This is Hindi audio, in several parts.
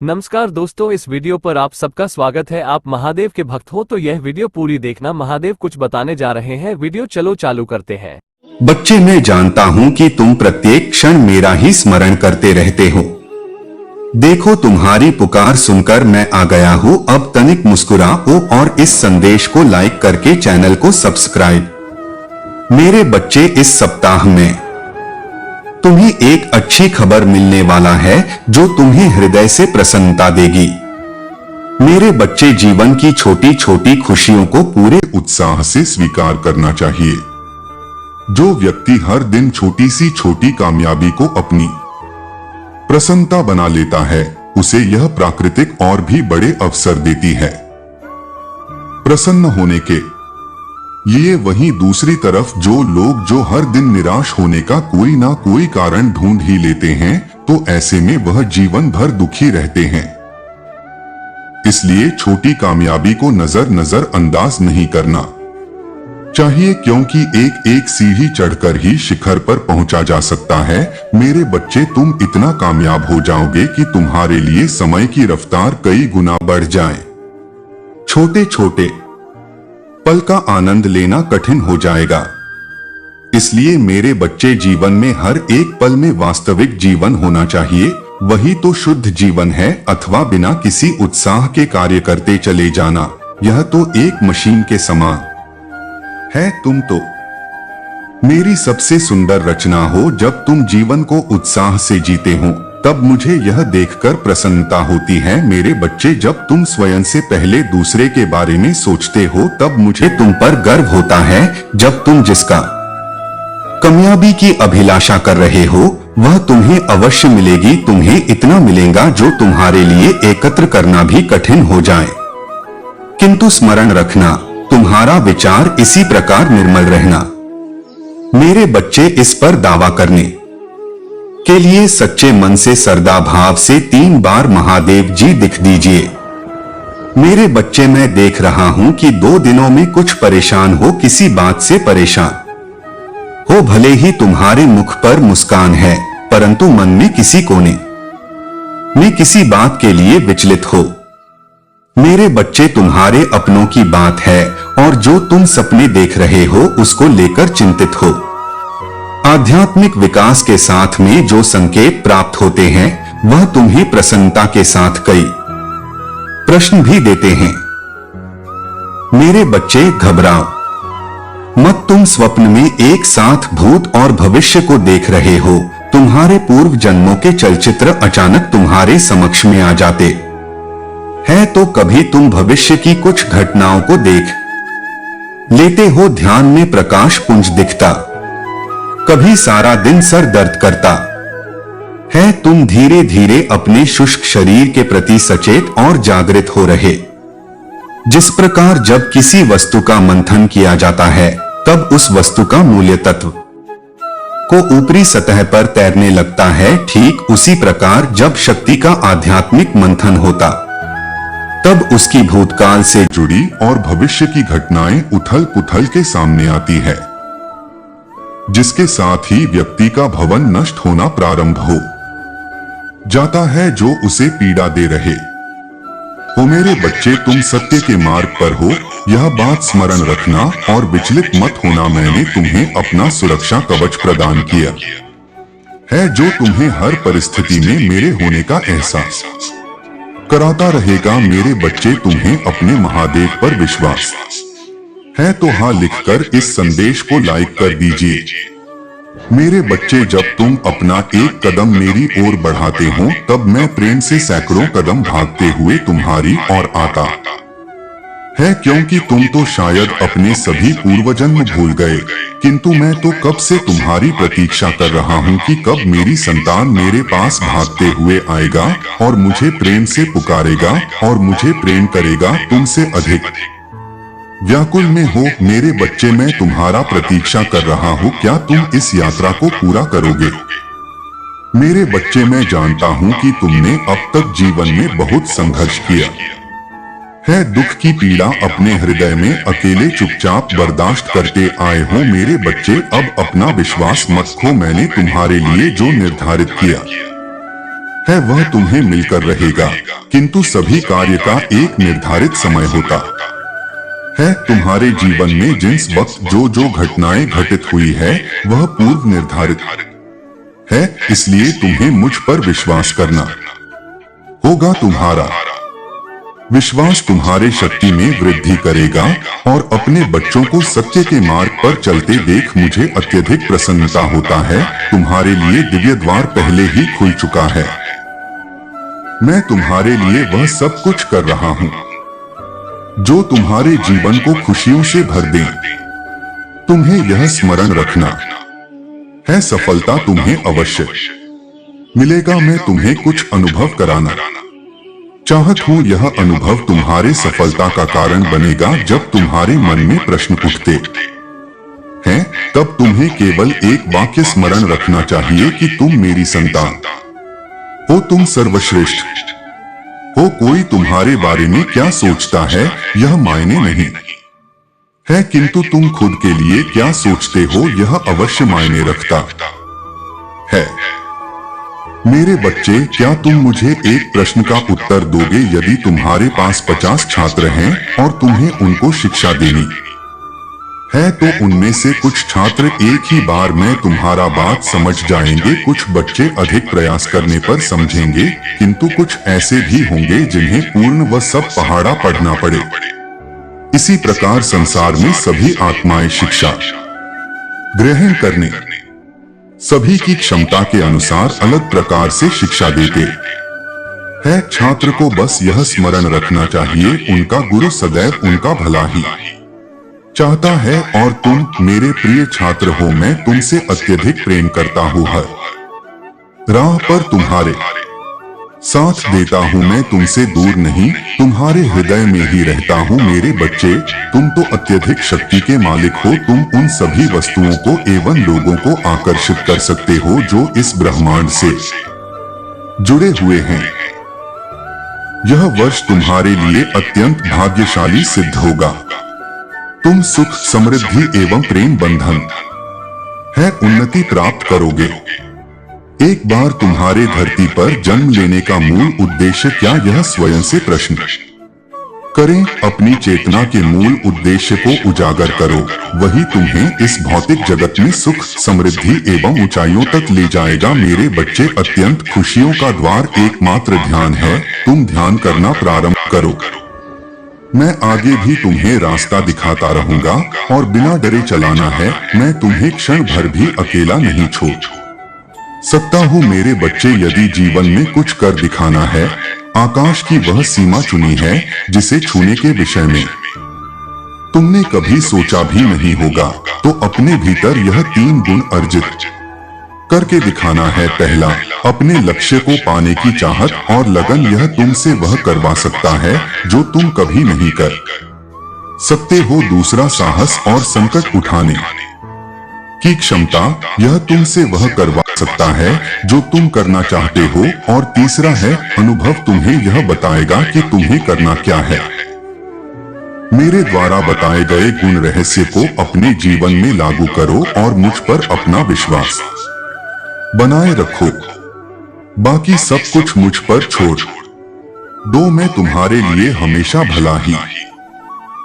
नमस्कार दोस्तों, इस वीडियो पर आप सबका स्वागत है। आप महादेव के भक्त हो तो यह वीडियो पूरी देखना। महादेव कुछ बताने जा रहे हैं। वीडियो चलो चालू करते हैं। बच्चे, मैं जानता हूँ कि तुम प्रत्येक क्षण मेरा ही स्मरण करते रहते हो। देखो, तुम्हारी पुकार सुनकर मैं आ गया हूँ। अब तनिक मुस्कुराओ और इस संदेश को लाइक करके चैनल को सब्सक्राइब। मेरे बच्चे, इस सप्ताह में तुम्हें एक अच्छी खबर मिलने वाला है जो तुम्हें हृदय से प्रसन्नता देगी। मेरे बच्चे, जीवन की छोटी छोटी खुशियों को पूरे उत्साह से स्वीकार करना चाहिए। जो व्यक्ति हर दिन छोटी सी छोटी कामयाबी को अपनी प्रसन्नता बना लेता है, उसे यह प्राकृतिक और भी बड़े अवसर देती है। प्रसन्न होने के ये वहीं दूसरी तरफ जो लोग जो हर दिन निराश होने का कोई ना कोई कारण ढूंढ ही लेते हैं, तो ऐसे में वह जीवन भर दुखी रहते हैं। इसलिए छोटी कामयाबी को नजर अंदाज नहीं करना चाहिए, क्योंकि एक एक सीढ़ी चढ़कर ही शिखर पर पहुंचा जा सकता है। मेरे बच्चे, तुम इतना कामयाब हो जाओगे कि तुम्हारे लिए समय की रफ्तार कई गुना बढ़ जाए। छोटे छोटे पल का आनंद लेना कठिन हो जाएगा। इसलिए मेरे बच्चे, जीवन में हर एक पल में वास्तविक जीवन होना चाहिए। वही तो शुद्ध जीवन है, अथवा बिना किसी उत्साह के कार्य करते चले जाना, यह तो एक मशीन के समान है। तुम तो मेरी सबसे सुंदर रचना हो। जब तुम जीवन को उत्साह से जीते हो, तब मुझे यह देखकर प्रसन्नता होती है। मेरे बच्चे, जब तुम स्वयं से पहले दूसरे के बारे में सोचते हो, तब मुझे तुम पर गर्व होता है। जब तुम जिसका कामयाबी की अभिलाषा कर रहे हो, वह तुम्हें अवश्य मिलेगी। तुम्हें इतना मिलेगा जो तुम्हारे लिए एकत्र करना भी कठिन हो जाए। किंतु स्मरण रखना, तुम्हारा विचार इसी प्रकार निर्मल रहना। मेरे बच्चे, इस पर दावा करने के लिए सच्चे मन से श्रद्धा भाव से 3 बार महादेव जी दिख दीजिए। मेरे बच्चे, मैं देख रहा हूं कि 2 दिनों में कुछ परेशान हो, किसी बात से परेशान हो। भले ही तुम्हारे मुख पर मुस्कान है, परंतु मन में किसी कोने में किसी बात के लिए विचलित हो। मेरे बच्चे, तुम्हारे अपनों की बात है और जो तुम सपने देख रहे हो उसको लेकर चिंतित हो। आध्यात्मिक विकास के साथ में जो संकेत प्राप्त होते हैं, वह तुम्हें प्रसन्नता के साथ कई प्रश्न भी देते हैं। मेरे बच्चे, घबराओ मत। तुम स्वप्न में एक साथ भूत और भविष्य को देख रहे हो। तुम्हारे पूर्व जन्मों के चलचित्र अचानक तुम्हारे समक्ष में आ जाते हैं। तो कभी तुम भविष्य की कुछ घटनाओं को देख लेते हो। ध्यान में प्रकाश पुंज दिखता, कभी सारा दिन सर दर्द करता है। तुम धीरे धीरे अपने शुष्क शरीर के प्रति सचेत और जागृत हो रहे। जिस प्रकार जब किसी वस्तु का मंथन किया जाता है, तब उस वस्तु का मूल्य तत्व को ऊपरी सतह पर तैरने लगता है, ठीक उसी प्रकार जब शक्ति का आध्यात्मिक मंथन होता, तब उसकी भूतकाल से जुड़ी और भविष्य की घटनाएं उथल पुथल के सामने आती है, जिसके साथ ही व्यक्ति का भवन नष्ट होना प्रारंभ हो जाता है, जो उसे पीड़ा दे रहे हो। मेरे बच्चे, तुम सत्य के मार्ग पर हो, यह बात स्मरण रखना और विचलित मत होना। मैंने तुम्हें अपना सुरक्षा कवच प्रदान किया है, जो तुम्हें हर परिस्थिति में मेरे होने का एहसास कराता रहेगा। मेरे बच्चे, तुम्हें अपने महादेव पर विश्वास है तो हाँ लिखकर इस संदेश को लाइक कर दीजिए। मेरे बच्चे, जब तुम अपना एक कदम मेरी ओर बढ़ाते हो, तब मैं प्रेम से सैकड़ों कदम भागते हुए तुम्हारी ओर आता है, क्योंकि तुम तो शायद अपने सभी पूर्वजन्म भूल गए, किंतु मैं तो कब से तुम्हारी प्रतीक्षा कर रहा हूँ कि कब मेरी संतान मेरे पास भागते हुए आएगा और मुझे प्रेम से पुकारेगा और मुझे प्रेम करेगा। तुमसे अधिक व्याकुल में हो। मेरे बच्चे, मैं तुम्हारा प्रतीक्षा कर रहा हूँ। क्या तुम इस यात्रा को पूरा करोगे? मेरे बच्चे, मैं जानता हूँ कि तुमने अब तक जीवन में बहुत संघर्ष किया है। दुख की पीड़ा अपने हृदय में अकेले चुपचाप बर्दाश्त करते आए हो। मेरे बच्चे, अब अपना विश्वास मत खो। मैंने तुम्हारे लिए जो निर्धारित किया है वह तुम्हें मिलकर रहेगा, किंतु सभी कार्य का एक निर्धारित समय होता है। तुम्हारे जीवन में जिस वक्त जो जो घटनाएं घटित हुई है वह पूर्व निर्धारित है, इसलिए तुम्हें मुझ पर विश्वास करना होगा। तुम्हारा विश्वास तुम्हारे शक्ति में वृद्धि करेगा और अपने बच्चों को सत्य के मार्ग पर चलते देख मुझे अत्यधिक प्रसन्नता होता है। तुम्हारे लिए दिव्य द्वार पहले ही खुल चुका है। मैं तुम्हारे लिए वह सब कुछ कर रहा हूँ जो तुम्हारे जीवन को खुशियों से भर दे। तुम्हें यह स्मरण रखना है, सफलता तुम्हें अवश्य मिलेगा। मैं तुम्हें कुछ अनुभव कराना चाहत हूँ। यह अनुभव तुम्हारे सफलता का कारण बनेगा। जब तुम्हारे मन में प्रश्न उठते हैं तब तुम्हें केवल एक वाक्य स्मरण रखना चाहिए कि तुम मेरी संतान हो, तुम सर्वश्रेष्ठ हो। कोई तुम्हारे बारे में क्या सोचता है यह मायने नहीं है, किंतु तुम खुद के लिए क्या सोचते हो यह अवश्य मायने रखता है। मेरे बच्चे, क्या तुम मुझे एक प्रश्न का उत्तर दोगे? यदि तुम्हारे पास 50 छात्र हैं और तुम्हें उनको शिक्षा देनी है तो उनमें से कुछ छात्र एक ही बार में तुम्हारा बात समझ जाएंगे, कुछ बच्चे अधिक प्रयास करने पर समझेंगे, किंतु कुछ ऐसे भी होंगे जिन्हें पूर्ण व सब पहाड़ा पढ़ना पड़े। इसी प्रकार संसार में सभी आत्माएं शिक्षा ग्रहण करने सभी की क्षमता के अनुसार अलग प्रकार से शिक्षा देते हैं। छात्र को बस यह स्मरण रखना चाहिए, उनका गुरु सदैव उनका भला ही चाहता है और तुम मेरे प्रिय छात्र हो। मैं तुमसे अत्यधिक प्रेम करता हूँ, हर राह पर तुम्हारे साथ देता हूँ। मैं तुमसे दूर नहीं, तुम्हारे हृदय में ही रहता हूँ। मेरे बच्चे, तुम तो अत्यधिक शक्ति के मालिक हो। तुम उन सभी वस्तुओं को एवं लोगों को आकर्षित कर सकते हो जो इस ब्रह्मांड से जुड़े हुए हैं। यह वर्ष तुम्हारे लिए अत्यंत भाग्यशाली सिद्ध होगा। तुम सुख, समृद्धि एवं प्रेम बंधन है उन्नति प्राप्त करोगे। एक बार तुम्हारे धरती पर जन्म लेने का मूल उद्देश्य क्या, यह स्वयं से प्रश्न करें। अपनी चेतना के मूल उद्देश्य को उजागर करो, वही तुम्हें इस भौतिक जगत में सुख, समृद्धि एवं ऊंचाइयों तक ले जाएगा। मेरे बच्चे, अत्यंत खुशियों का द्वार एकमात्र ध्यान है। तुम ध्यान करना प्रारंभ करो। मैं आगे भी तुम्हें रास्ता दिखाता रहूंगा और बिना डरे चलाना है। मैं तुम्हें क्षण भर भी अकेला नहीं छोड़ सकता हूँ। मेरे बच्चे, यदि जीवन में कुछ कर दिखाना है, आकाश की वह सीमा चुनी है जिसे छूने के विषय में तुमने कभी सोचा भी नहीं होगा, तो अपने भीतर यह 3 गुण अर्जित करके दिखाना है। पहला, अपने लक्ष्य को पाने की चाहत और लगन, यह तुमसे वह करवा सकता है जो तुम कभी नहीं कर सकते हो। दूसरा, साहस और संकट उठाने की क्षमता, यह तुमसे वह करवा सकता है जो तुम करना चाहते हो। और तीसरा है अनुभव, तुम्हें यह बताएगा कि तुम्हें करना क्या है। मेरे द्वारा बताए गए गुण रहस्य को अपने जीवन में लागू करो और मुझ पर अपना विश्वास बनाए रखो। बाकी सब कुछ मुझ पर छोड़ दो। मैं तुम्हारे लिए हमेशा भला ही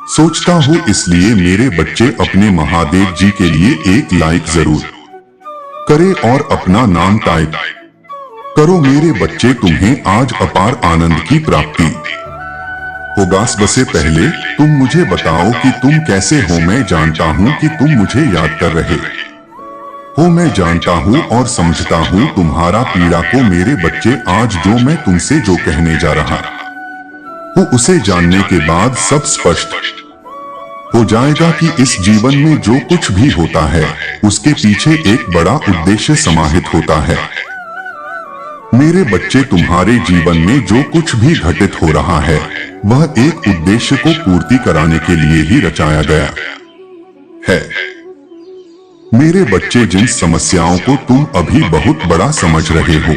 सोचता हूँ। इसलिए मेरे बच्चे, अपने महादेव जी के लिए एक लाइक जरूर करें और अपना नाम टाइप करो। मेरे बच्चे, तुम्हें आज अपार आनंद की प्राप्ति होगा। सबसे पहले तुम मुझे बताओ कि तुम कैसे हो। मैं जानता हूँ कि तुम मुझे याद कर रहे हो। मैं जानता हूँ और समझता हूँ तुम्हारा पीड़ा को। मेरे बच्चे, आज जो मैं तुमसे जो कहने जा रहा हूँ उसे जानने के बाद सब स्पष्ट हो जाएगा कि इस जीवन में जो कुछ भी होता है उसके पीछे एक बड़ा उद्देश्य समाहित होता है। मेरे बच्चे, तुम्हारे जीवन में जो कुछ भी घटित हो रहा है वह एक उद्देश्य को पूर्ति कराने के लिए ही रचाया गया है। मेरे बच्चे, जिन समस्याओं को तुम अभी बहुत बड़ा समझ रहे हो,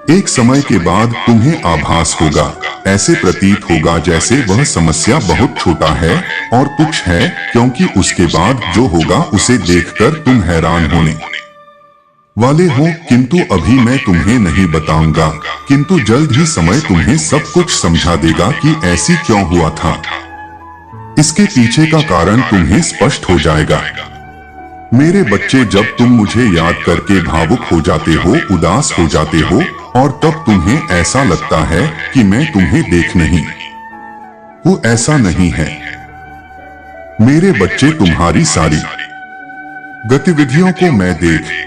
एक समय के बाद तुम्हें आभास होगा, ऐसे प्रतीत होगा जैसे वह समस्या बहुत छोटा है और तुच्छ है, क्योंकि उसके बाद जो होगा उसे देखकर तुम हैरान होने वाले हो, किंतु अभी मैं तुम्हें नहीं बताऊंगा, किंतु जल्द ही समय तुम्हें सब कुछ समझा देगा कि ऐसी क्यों हुआ था। इसके पीछे का कारण तुम्हें स्पष्ट हो जाएगा। मेरे बच्चे, जब तुम मुझे याद करके भावुक हो जाते हो, उदास हो जाते हो, और तब तुम्हें ऐसा लगता है कि मैं तुम्हें देख नहीं, वो ऐसा नहीं है। मेरे बच्चे, तुम्हारी सारी गतिविधियों को मैं देख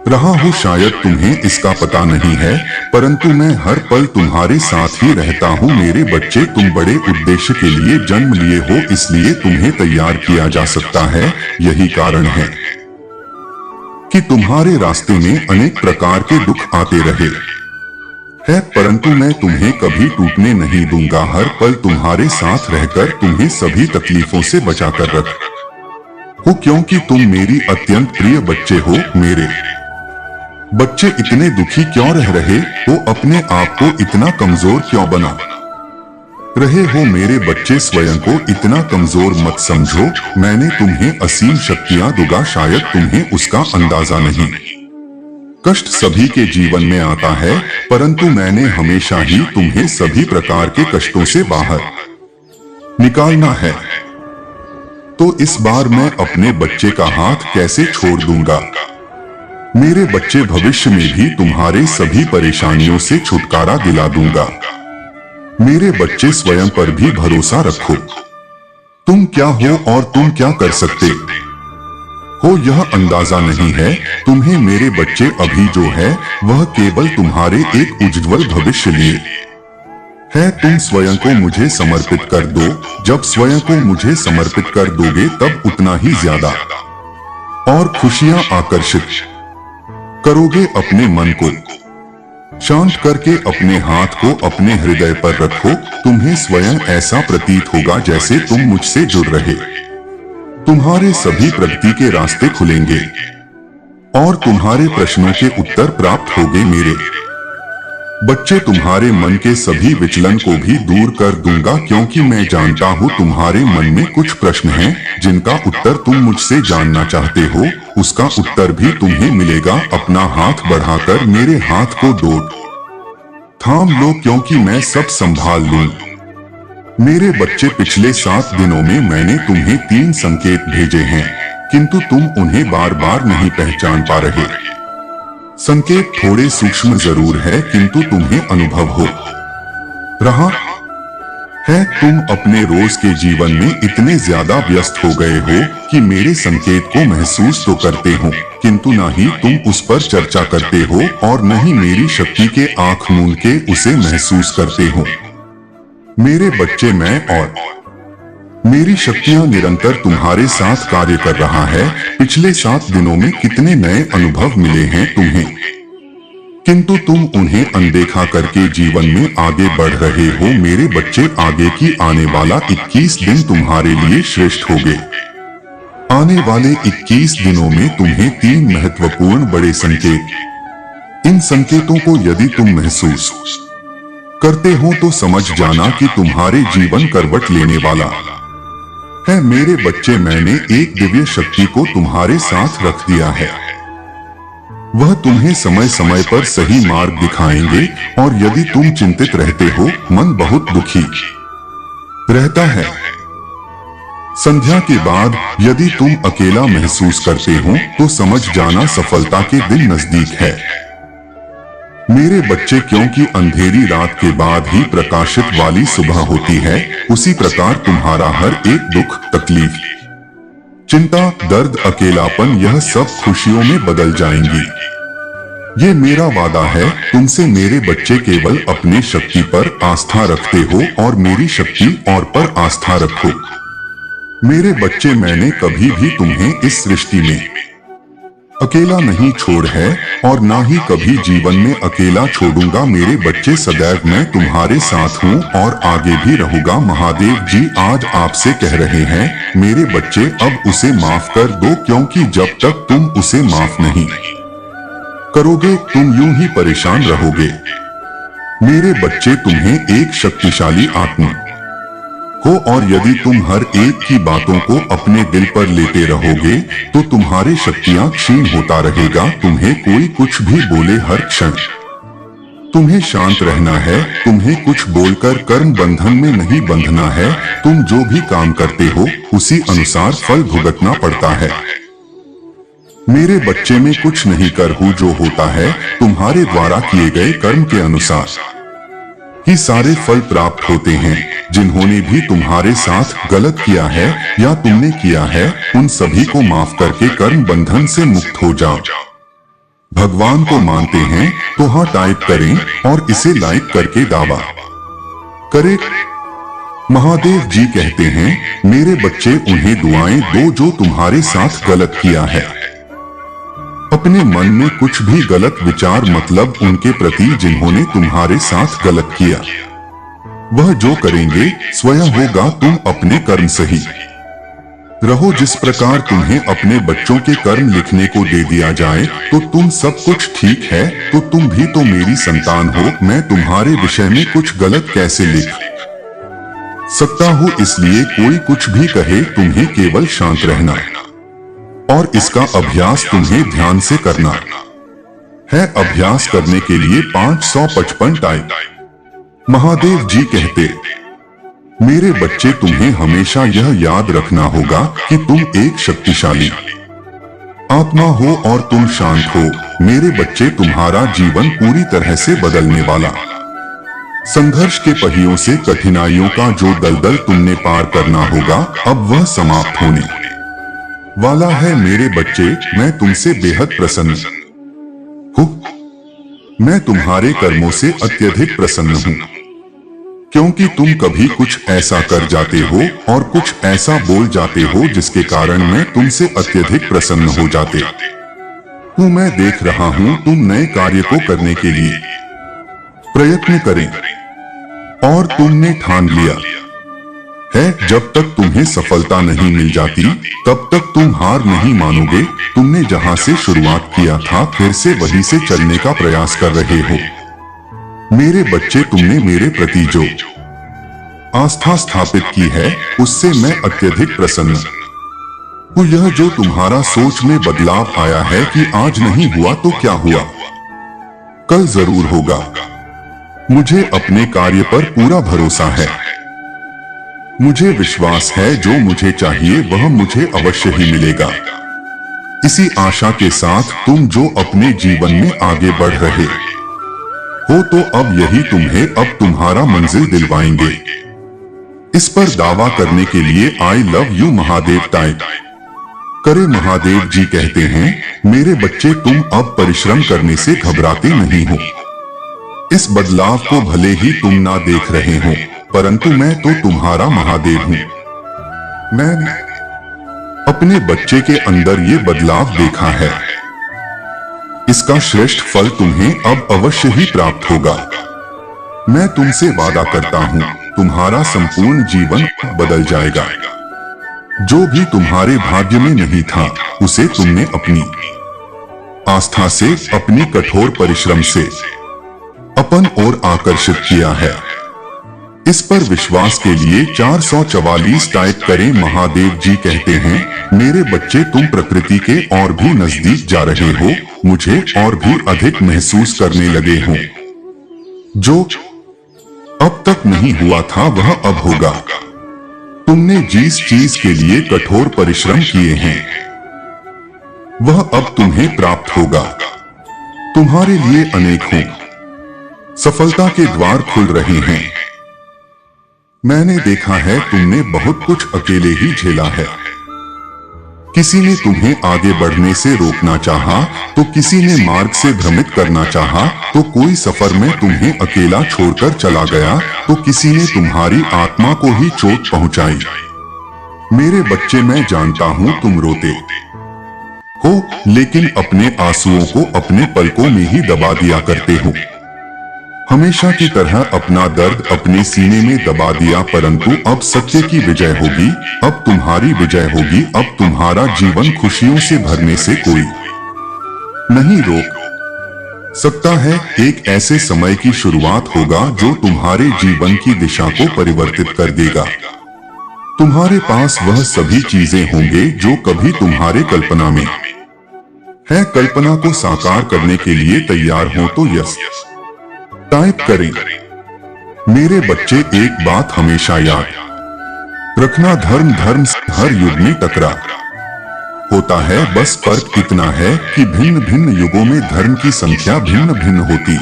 रहा हूँ। शायद तुम्हें इसका पता नहीं है, परंतु मैं हर पल तुम्हारे साथ ही रहता हूँ। मेरे बच्चे, तुम बड़े उद्देश्य के लिए जन्म लिए हो, इसलिए तुम्हें तैयार किया जा सकता है। यही कारण है कि तुम्हारे रास्ते में अनेक प्रकार के दुख आते रहे है, परंतु मैं तुम्हें कभी टूटने नहीं दूंगा। हर पल तुम्हारे साथ रहकर तुम्हें सभी तकलीफों से बचाकर रखूं, क्योंकि तुम मेरी अत्यंत प्रिय बच्चे हो। मेरे बच्चे, इतने दुखी क्यों रह रहे हो? अपने आप को इतना कमजोर क्यों बना रहे हो? मेरे बच्चे, स्वयं को इतना कमजोर मत समझो। मैंने तुम्हें असीम शक्तियां दूंगा, शायद तुम्हें उसका अंदाजा नहीं। कष्ट सभी के जीवन में आता है, परंतु मैंने हमेशा ही तुम्हें सभी प्रकार के कष्टों से बाहर निकालना है। तो इस बार मैं अपने बच्चे का हाथ कैसे छोड़ दूंगा? मेरे बच्चे, भविष्य में भी तुम्हारे सभी परेशानियों से छुटकारा दिला दूंगा। मेरे बच्चे, स्वयं पर भी भरोसा रखो। तुम क्या हो और तुम क्या कर सकते हो, यह अंदाजा नहीं है तुम्हें। मेरे बच्चे, अभी जो है वह केवल तुम्हारे एक उज्ज्वल भविष्य लिए है। तुम स्वयं को मुझे समर्पित कर दो। जब स्वयं को मुझे समर्पित कर दोगे, तब उतना ही ज्यादा और खुशियां आकर्षित करोगे। अपने मन को शांत करके अपने हाथ को अपने हृदय पर रखो। तुम्हें स्वयं ऐसा प्रतीत होगा जैसे तुम मुझसे जुड़ रहे। तुम्हारे सभी प्रगति के रास्ते खुलेंगे और तुम्हारे प्रश्नों के उत्तर प्राप्त होंगे। मेरे बच्चे, तुम्हारे मन के सभी विचलन को भी दूर कर दूंगा, क्योंकि मैं जानता हूँ तुम्हारे मन में कुछ प्रश्न हैं जिनका उत्तर तुम मुझसे जानना चाहते हो। उसका उत्तर भी तुम्हें मिलेगा। अपना हाथ बढ़ाकर मेरे हाथ को थाम लो, क्योंकि मैं सब संभाल लूं। मेरे बच्चे, पिछले 7 दिनों में मैंने तुम्हें 3 संकेत भेजे हैं, किंतु तुम उन्हें बार बार नहीं पहचान पा रहे। संकेत थोड़े सूक्ष्म जरूर है, किंतु तुम्हें अनुभव हो रहा है। तुम अपने रोज के जीवन में इतने ज्यादा व्यस्त हो गए हो कि मेरे संकेत को महसूस तो करते हो, किंतु ना ही तुम उस पर चर्चा करते हो और न ही मेरी शक्ति के आंख मूंद के उसे महसूस करते हो। मेरे बच्चे, मैं और मेरी शक्तियां निरंतर तुम्हारे साथ कार्य कर रहा है। पिछले 7 दिनों में कितने नए अनुभव मिले हैं तुम्हें, किंतु तुम उन्हें अनदेखा करके जीवन में आगे बढ़ रहे हो। मेरे बच्चे, आगे की आने वाला 21 दिन तुम्हारे लिए श्रेष्ठ होंगे। आने वाले 21 दिनों में तुम्हें 3 महत्वपूर्ण बड़े संकेत, इन संकेतों को यदि तुम महसूस करते हो तो समझ जाना कि तुम्हारे जीवन करवट लेने वाला है। मेरे बच्चे, मैंने एक दिव्य शक्ति को तुम्हारे साथ रख दिया है। वह तुम्हें समय समय पर सही मार्ग दिखाएंगे, और यदि तुम चिंतित रहते हो, मन बहुत दुखी रहता है, संध्या के बाद यदि तुम अकेला महसूस करते हो, तो समझ जाना सफलता के दिन नजदीक है। मेरे बच्चे, क्योंकि अंधेरी रात के बाद ही प्रकाशित वाली सुबह होती है, उसी प्रकार तुम्हारा हर एक दुख, तकलीफ, चिंता, दर्द, अकेलापन, यह सब खुशियों में बदल जाएंगी। ये मेरा वादा है तुमसे। मेरे बच्चे, केवल अपनी शक्ति पर आस्था रखते हो और मेरी शक्ति और पर आस्था रखो। मेरे बच्चे, मैंने कभी भी तुम्हें इस सृष्टि में अकेला नहीं छोड़ है और ना ही कभी जीवन में अकेला छोड़ूंगा। मेरे बच्चे, सदैव मैं तुम्हारे साथ हूँ और आगे भी रहूंगा। महादेव जी आज आपसे कह रहे हैं, मेरे बच्चे, अब उसे माफ कर दो, क्योंकि जब तक तुम उसे माफ नहीं करोगे, तुम यूं ही परेशान रहोगे। मेरे बच्चे, तुम्हें एक शक्तिशाली आत्मा हो, और यदि तुम हर एक की बातों को अपने दिल पर लेते रहोगे तो तुम्हारी शक्तियां क्षीण होता रहेगा। तुम्हें कोई कुछ भी बोले हर क्षण तुम्हें शांत रहना है। तुम्हें कुछ बोलकर कर्म बंधन में नहीं बंधना है। तुम जो भी काम करते हो उसी अनुसार फल भुगतना पड़ता है। मेरे बच्चे में कुछ नहीं कर हूँ, जो होता है तुम्हारे द्वारा किए गए कर्म के अनुसार ही सारे फल प्राप्त होते हैं। जिन्होंने भी तुम्हारे साथ गलत किया है या तुमने किया है, उन सभी को माफ करके कर्म बंधन से मुक्त हो जाओ। भगवान को मानते हैं तो हाँ टाइप करें और इसे लाइक करके दावा करें। महादेव जी कहते हैं, मेरे बच्चे उन्हें दुआएं दो जो तुम्हारे साथ गलत किया है। अपने मन में कुछ भी गलत विचार मतलब उनके प्रति जिन्होंने तुम्हारे साथ गलत किया, वह जो करेंगे स्वयं होगा। तुम अपने कर्म सही रहो। जिस प्रकार तुम्हें अपने बच्चों के कर्म लिखने को दे दिया जाए तो तुम सब कुछ ठीक है, तो तुम भी तो मेरी संतान हो। मैं तुम्हारे विषय में कुछ गलत कैसे लिख सकता हूँ? इसलिए कोई कुछ भी कहे, तुम्हें केवल शांत रहना और इसका अभ्यास तुम्हें ध्यान से करना है। अभ्यास करने के लिए 555 टाइप। महादेव जी कहते, मेरे बच्चे तुम्हें हमेशा यह याद रखना होगा कि तुम एक शक्तिशाली आत्मा हो और तुम शांत हो। मेरे बच्चे तुम्हारा जीवन पूरी तरह से बदलने वाला संघर्ष के पहियों से कठिनाइयों का जो दलदल तुमने पार करना होगा, अब वह समाप्त होने वाला है। मेरे बच्चे, मैं तुमसे बेहद प्रसन्न हूँ। मैं तुम्हारे कर्मों से अत्यधिक प्रसन्न हूँ, क्योंकि तुम कभी कुछ ऐसा कर जाते हो और कुछ ऐसा बोल जाते हो जिसके कारण मैं तुमसे अत्यधिक प्रसन्न हो जाते हूँ। मैं देख रहा हूँ तुम नए कार्य को करने के लिए प्रयत्न करें और तुमने ठान लिया है, जब तक तुम्हें सफलता नहीं मिल जाती तब तक तुम हार नहीं मानोगे। तुमने जहां से शुरुआत किया था फिर से वहीं से चलने का प्रयास कर रहे हो। मेरे बच्चे, तुमने मेरे प्रति जो आस्था स्थापित की है उससे मैं अत्यधिक प्रसन्न हूँ। यह जो तुम्हारा सोच में बदलाव आया है कि आज नहीं हुआ तो क्या हुआ, कल जरूर होगा। मुझे अपने कार्य पर पूरा भरोसा है। मुझे विश्वास है जो मुझे चाहिए वह मुझे अवश्य ही मिलेगा। इसी आशा के साथ तुम जो अपने जीवन में आगे बढ़ रहे हो तो अब यही तुम्हें अब तुम्हारा मंजिल दिलवाएंगे। इस पर दावा करने के लिए I love you Mahadev type करे। महादेव जी कहते हैं, मेरे बच्चे तुम अब परिश्रम करने से घबराते नहीं हो। इस बदलाव को भले ही तुम ना देख रहे हो, परंतु मैं तो तुम्हारा महादेव हूँ। मैंने अपने बच्चे के अंदर ये बदलाव देखा है। इसका श्रेष्ठ फल तुम्हें अब अवश्य ही प्राप्त होगा। मैं तुमसे वादा करता हूँ, तुम्हारा संपूर्ण जीवन बदल जाएगा। जो भी तुम्हारे भाग्य में नहीं था उसे तुमने अपनी आस्था से, अपनी कठोर परिश्रम से अपन ओर आकर्षित किया है। इस पर विश्वास के लिए 444 टाइप करें। महादेव जी कहते हैं, मेरे बच्चे तुम प्रकृति के और भी नजदीक जा रहे हो। मुझे और भी अधिक महसूस करने लगे हो। जो अब तक नहीं हुआ था वह अब होगा। तुमने जिस चीज के लिए कठोर परिश्रम किए हैं वह अब तुम्हें प्राप्त होगा। तुम्हारे लिए अनेकों सफलता के द्वार खुल रहे हैं। मैंने देखा है तुमने बहुत कुछ अकेले ही झेला है। किसी ने तुम्हें आगे बढ़ने से रोकना चाहा, तो किसी ने मार्ग से भ्रमित करना चाहा, तो कोई सफर में तुम्हें अकेला छोड़कर चला गया, तो किसी ने तुम्हारी आत्मा को ही चोट पहुंचाई। मेरे बच्चे, मैं जानता हूं तुम रोते हो, लेकिन अपने आंसुओं को अपने पलकों में ही दबा दिया करते हो। हमेशा की तरह अपना दर्द अपने सीने में दबा दिया, परंतु अब सत्य की विजय होगी। अब तुम्हारी विजय होगी। अब तुम्हारा जीवन खुशियों से भरने से कोई नहीं रोक सकता है। एक ऐसे समय की शुरुआत होगा जो तुम्हारे जीवन की दिशा को परिवर्तित कर देगा। तुम्हारे पास वह सभी चीजें होंगे जो कभी तुम्हारे कल्पना में है। कल्पना को साकार करने के लिए तैयार हो तो यस टाइप करें। मेरे बच्चे, एक बात हमेशा याद रखना, धर्म से हर युग में टकरा होता है। बस फर्क इतना है कि भिन्न भिन्न युगों में धर्म की संख्या भिन्न भिन्न होती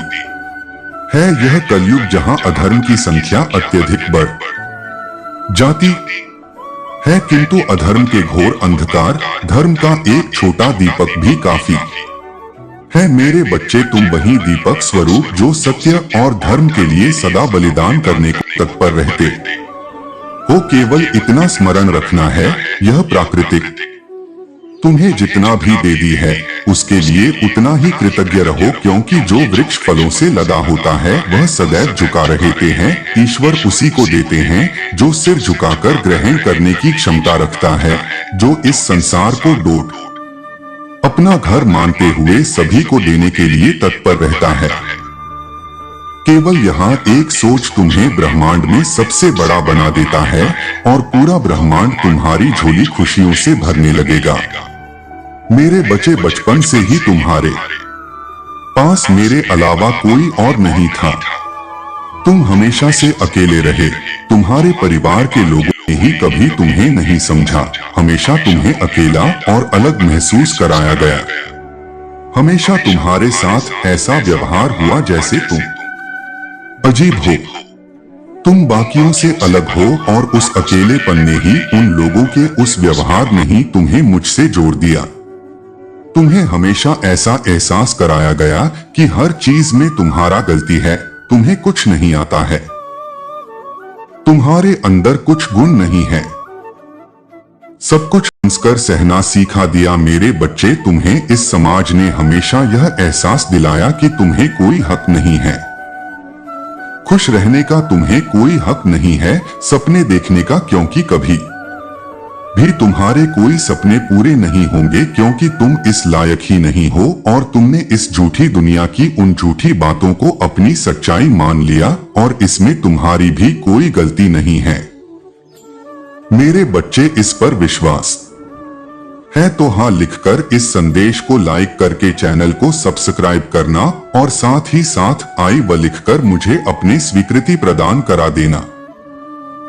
है। यह कलयुग जहां अधर्म की संख्या अत्यधिक बढ़ जाती है, किंतु अधर्म के घोर अंधकार धर्म का एक छोटा दीपक भी काफी है। मेरे बच्चे, तुम वही दीपक स्वरूप जो सत्य और धर्म के लिए सदा बलिदान करने को तत्पर रहते हो। केवल इतना स्मरण रखना है, यह प्राकृतिक तुम्हें जितना भी दे दी है उसके लिए उतना ही कृतज्ञ रहो, क्योंकि जो वृक्ष फलों से लदा होता है वह सदैव झुका रहते हैं। ईश्वर उसी को देते हैं जो सिर झुकाकर ग्रहण करने की क्षमता रखता है, जो इस संसार को डोट अपना घर मानते हुए सभी को देने के लिए तत्पर रहता है। केवल यहाँ एक सोच तुम्हें ब्रह्मांड में सबसे बड़ा बना देता है और पूरा ब्रह्मांड तुम्हारी झोली खुशियों से भरने लगेगा। मेरे बच्चे, बचपन से ही तुम्हारे पास मेरे अलावा कोई और नहीं था। तुम हमेशा से अकेले रहे। तुम्हारे परिवार के लोगों ने ही कभी तुम्हें नहीं समझा। हमेशा तुम्हें अकेला और अलग महसूस कराया गया। हमेशा तुम्हारे साथ ऐसा व्यवहार हुआ जैसे तुम अजीब हो, तुम बाकियों से अलग हो, और उस अकेलेपन ने ही, उन लोगों के उस व्यवहार ने ही तुम्हें मुझसे जोड़ दिया। तुम्हें हमेशा ऐसा एहसास कराया गया कि हर चीज में तुम्हारा गलती है, तुम्हें कुछ नहीं आता है, तुम्हारे अंदर कुछ गुण नहीं है। सब कुछ कर सहना सीखा दिया। मेरे बच्चे, तुम्हें इस समाज ने हमेशा यह एहसास दिलाया कि तुम्हें कोई हक नहीं है। खुश रहने का तुम्हें कोई हक नहीं है, सपने देखने का, क्योंकि कभी भी तुम्हारे कोई सपने पूरे नहीं होंगे, क्योंकि तुम इस लायक ही नहीं हो, और तुमने इस झूठी दुनिया की उन झूठी बातों को अपनी सच्चाई मान लिया, और इसमें तुम्हारी भी कोई गलती नहीं है। मेरे बच्चे, इस पर विश्वास है तो हाँ लिखकर इस संदेश को लाइक करके चैनल को सब्सक्राइब करना, और साथ ही साथ आई व लिखकर मुझे अपनी स्वीकृति प्रदान करा देना।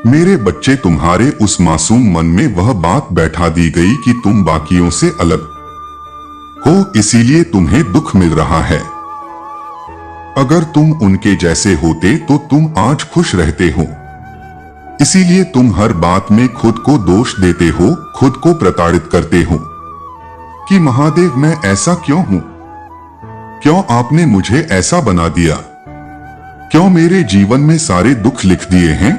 मेरे बच्चे, तुम्हारे उस मासूम मन में वह बात बैठा दी गई कि तुम बाकियों से अलग हो, इसीलिए तुम्हें दुख मिल रहा है। अगर तुम उनके जैसे होते तो तुम आज खुश रहते हो। इसीलिए तुम हर बात में खुद को दोष देते हो, खुद को प्रताड़ित करते हो कि महादेव, मैं ऐसा क्यों हूं? क्यों आपने मुझे ऐसा बना दिया? क्यों मेरे जीवन में सारे दुख लिख दिए हैं?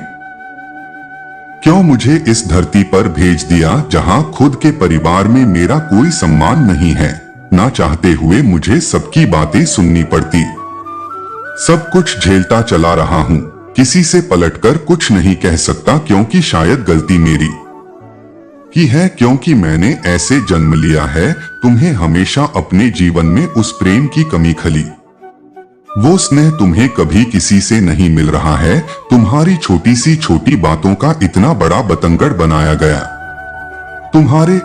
क्यों मुझे इस धरती पर भेज दिया जहां खुद के परिवार में मेरा कोई सम्मान नहीं है? ना चाहते हुए मुझे सबकी बातें सुननी पड़ती। सब कुछ झेलता चला रहा हूं, किसी से पलटकर कुछ नहीं कह सकता, क्योंकि शायद गलती मेरी ही है, क्योंकि मैंने ऐसे जन्म लिया है। तुम्हें हमेशा अपने जीवन में उस प्रेम की कमी खली, वो स्नेह तुम्हें कभी किसी से नहीं मिल रहा है। तुम्हारी छोटी सी छोटी बातों का इतना बड़ा बतंगड़ बनाया गया। तुम्हारे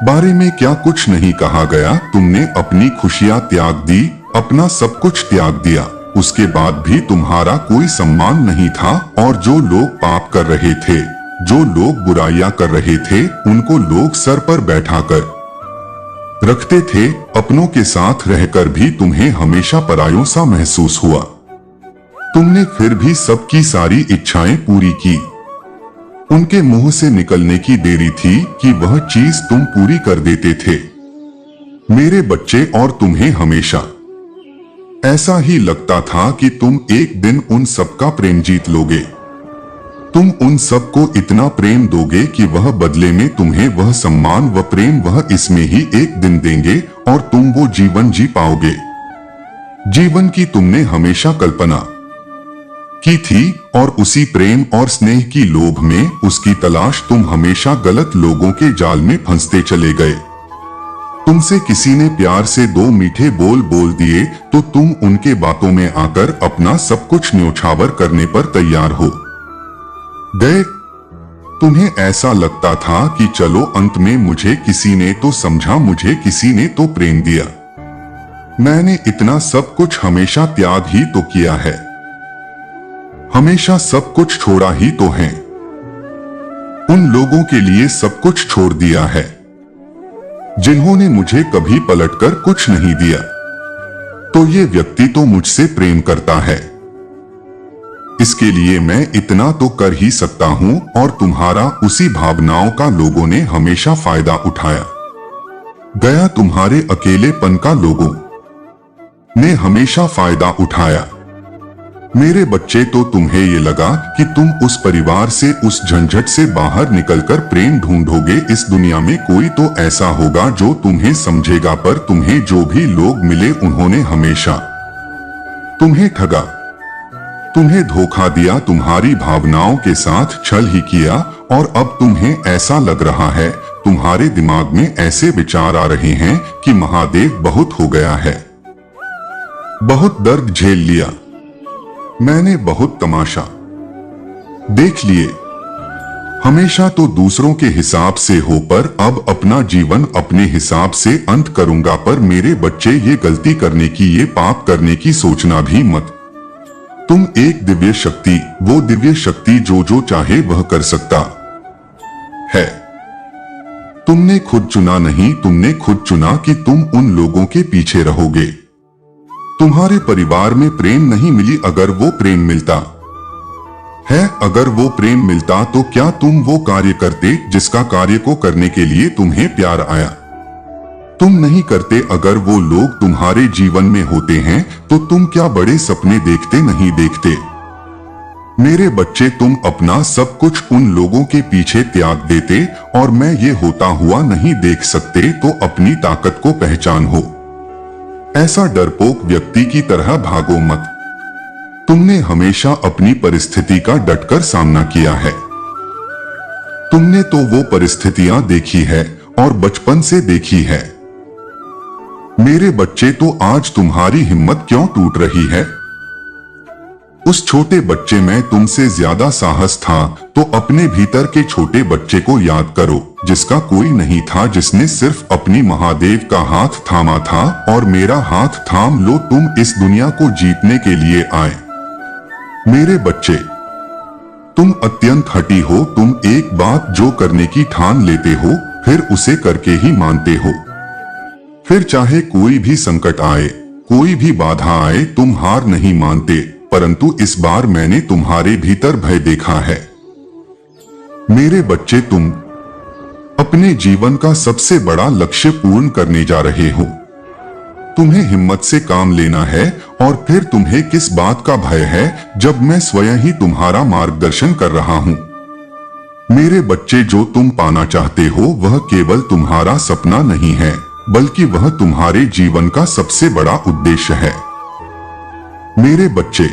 बारे में क्या कुछ नहीं कहा गया। तुमने अपनी खुशियां त्याग दी, अपना सब कुछ त्याग दिया, उसके बाद भी तुम्हारा कोई सम्मान नहीं था। और जो लोग पाप कर रहे थे, जो लोग बुराइयां कर रहे थे, उनको लोग सर पर बैठाकर रखते थे। अपनों के साथ रहकर भी तुम्हें हमेशा परायों सा महसूस हुआ। तुमने फिर भी सबकी सारी इच्छाएं पूरी की। उनके मुंह से निकलने की देरी थी कि वह चीज तुम पूरी कर देते थे। मेरे बच्चे, और तुम्हें हमेशा ऐसा ही लगता था कि तुम एक दिन उन सबका प्रेम जीत लोगे। तुम उन सबको इतना प्रेम दोगे कि वह बदले में तुम्हें वह सम्मान व प्रेम वह इसमें ही एक दिन देंगे, और तुम वो जीवन जी पाओगे, जीवन की तुमने हमेशा कल्पना की थी। और उसी प्रेम और स्नेह की लोभ में उसकी तलाश तुम हमेशा गलत लोगों के जाल में फंसते चले गए। तुमसे किसी ने प्यार से दो मीठे बोल बोल दिए तो तुम उनके बातों में आकर अपना सब कुछ न्योछावर करने पर तैयार हो गए। तुम्हें ऐसा लगता था कि चलो अंत में मुझे किसी ने तो समझा, मुझे किसी ने तो प्रेम दिया। मैंने इतना सब कुछ हमेशा त्याग ही तो किया है, हमेशा सब कुछ छोड़ा ही तो है। उन लोगों के लिए सब कुछ छोड़ दिया है जिन्होंने मुझे कभी पलटकर कुछ नहीं दिया। तो ये व्यक्ति तो मुझसे प्रेम करता है, इसके लिए मैं इतना तो कर ही सकता हूं। और तुम्हारा उसी भावनाओं का लोगों ने हमेशा फायदा उठाया गया, तुम्हारे अकेलेपन का लोगों ने हमेशा फायदा उठाया। मेरे बच्चे, तो तुम्हें ये लगा कि तुम उस परिवार से, उस झंझट से बाहर निकलकर प्रेम ढूंढोगे। इस दुनिया में कोई तो ऐसा होगा जो तुम्हें समझेगा, पर तुम्हें जो भी लोग मिले उन्होंने हमेशा तुम्हें ठगा, तुम्हें धोखा दिया, तुम्हारी भावनाओं के साथ छल ही किया। और अब तुम्हें ऐसा लग रहा है, तुम्हारे दिमाग में ऐसे विचार आ रहे हैं कि महादेव बहुत हो गया है, बहुत दर्द झेल लिया, मैंने बहुत तमाशा देख लिए। हमेशा तो दूसरों के हिसाब से हो, पर अब अपना जीवन अपने हिसाब से अंत करूंगा। पर मेरे बच्चे, ये गलती करने की, ये पाप करने की सोचना भी मत। तुम एक दिव्य शक्ति, वो दिव्य शक्ति जो चाहे वह कर सकता है। तुमने खुद चुना नहीं, तुमने खुद चुना कि तुम उन लोगों के पीछे रहोगे। तुम्हारे परिवार में प्रेम नहीं मिली, अगर वो प्रेम मिलता है, अगर वो प्रेम मिलता तो क्या तुम वो कार्य करते जिसका कार्य को करने के लिए तुम्हें प्यार आया? तुम नहीं करते। अगर वो लोग तुम्हारे जीवन में होते हैं तो तुम क्या बड़े सपने देखते नहीं देखते? मेरे बच्चे, तुम अपना सब कुछ उन लोगों के पीछे त्याग देते और मैं ये होता हुआ नहीं देख सकते। तो अपनी ताकत को पहचान हो, ऐसा डरपोक व्यक्ति की तरह भागो मत। तुमने हमेशा अपनी परिस्थिति का डटकर सामना किया है। तुमने तो वो परिस्थितियां देखी है और बचपन से देखी है। मेरे बच्चे, तो आज तुम्हारी हिम्मत क्यों टूट रही है? उस छोटे बच्चे में तुमसे ज्यादा साहस था, तो अपने भीतर के छोटे बच्चे को याद करो, जिसका कोई नहीं था, जिसने सिर्फ अपनी महादेव का हाथ थामा था। और मेरा हाथ थाम लो, तुम इस दुनिया को जीतने के लिए आए। मेरे बच्चे, तुम अत्यंत हठी हो। तुम एक बात जो करने की ठान लेते हो, फिर उसे करके ही मानते हो। फिर चाहे कोई भी संकट आए, कोई भी बाधा आए, तुम हार नहीं मानते। परंतु इस बार मैंने तुम्हारे भीतर भय देखा है। मेरे बच्चे, तुम अपने जीवन का सबसे बड़ा लक्ष्य पूर्ण करने जा रहे हो। तुम्हें हिम्मत से काम लेना है। और फिर तुम्हें किस बात का भय है, जब मैं स्वयं ही तुम्हारा मार्गदर्शन कर रहा हूं? मेरे बच्चे, जो तुम पाना चाहते हो वह केवल तुम्हारा सपना नहीं है, बल्कि वह तुम्हारे जीवन का सबसे बड़ा उद्देश्य है। मेरे बच्चे,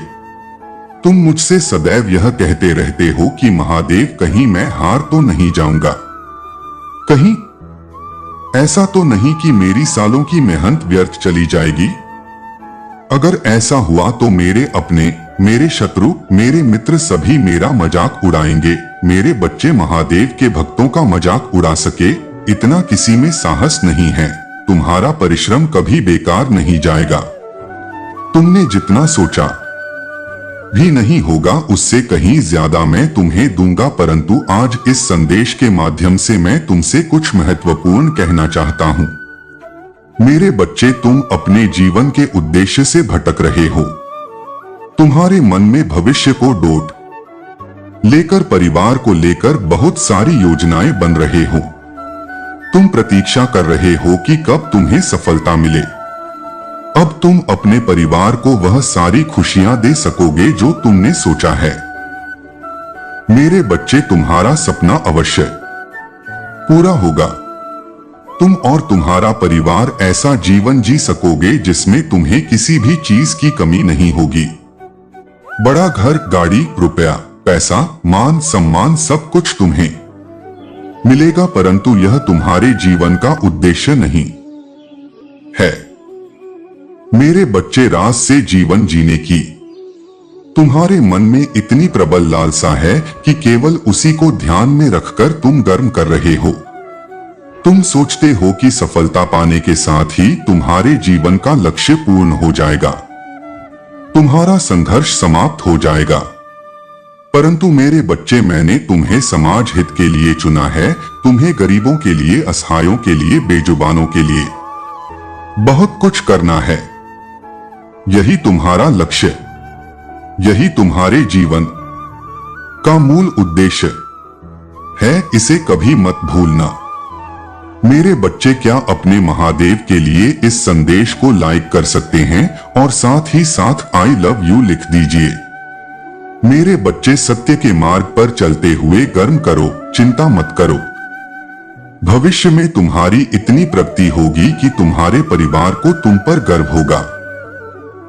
तुम मुझसे सदैव यह कहते रहते हो कि महादेव, कहीं मैं हार तो नहीं जाऊंगा, कहीं ऐसा तो नहीं कि मेरी सालों की मेहनत व्यर्थ चली जाएगी। अगर ऐसा हुआ तो मेरे अपने, मेरे शत्रु, मेरे मित्र सभी मेरा मजाक उड़ाएंगे। मेरे बच्चे, महादेव के भक्तों का मजाक उड़ा सके इतना किसी में साहस नहीं है। तुम्हारा परिश्रम कभी बेकार नहीं जाएगा। तुमने जितना सोचा भी नहीं होगा, उससे कहीं ज्यादा मैं तुम्हें दूंगा। परंतु आज इस संदेश के माध्यम से मैं तुमसे कुछ महत्वपूर्ण कहना चाहता हूं। मेरे बच्चे, तुम अपने जीवन के उद्देश्य से भटक रहे हो। तुम्हारे मन में भविष्य को डोट लेकर, परिवार को लेकर बहुत सारी योजनाएं बन रहे हो। तुम प्रतीक्षा कर रहे हो कि कब तुम्हें सफलता मिले। अब तुम अपने परिवार को वह सारी खुशियां दे सकोगे जो तुमने सोचा है। मेरे बच्चे, तुम्हारा सपना अवश्य पूरा होगा। तुम और तुम्हारा परिवार ऐसा जीवन जी सकोगे जिसमें तुम्हें किसी भी चीज की कमी नहीं होगी। बड़ा घर, गाड़ी, रुपया, पैसा, मान सम्मान सब कुछ तुम्हें मिलेगा। परंतु यह तुम्हारे जीवन का उद्देश्य नहीं है। मेरे बच्चे, रास से जीवन जीने की तुम्हारे मन में इतनी प्रबल लालसा है कि केवल उसी को ध्यान में रखकर तुम कर्म कर रहे हो। तुम सोचते हो कि सफलता पाने के साथ ही तुम्हारे जीवन का लक्ष्य पूर्ण हो जाएगा, तुम्हारा संघर्ष समाप्त हो जाएगा। परंतु मेरे बच्चे, मैंने तुम्हें समाज हित के लिए चुना है, तुम्हें गरीबों के लिए, असहायों के लिए, बेजुबानों के लिए बहुत कुछ करना है। यही तुम्हारा लक्ष्य, यही तुम्हारे जीवन का मूल उद्देश्य है, इसे कभी मत भूलना। मेरे बच्चे, क्या अपने महादेव के लिए इस संदेश को लाइक कर सकते हैं और साथ ही साथ आई लव यू लिख दीजिए। मेरे बच्चे, सत्य के मार्ग पर चलते हुए कर्म करो, चिंता मत करो। भविष्य में तुम्हारी इतनी प्रगति होगी कि तुम्हारे परिवार को तुम पर गर्व होगा।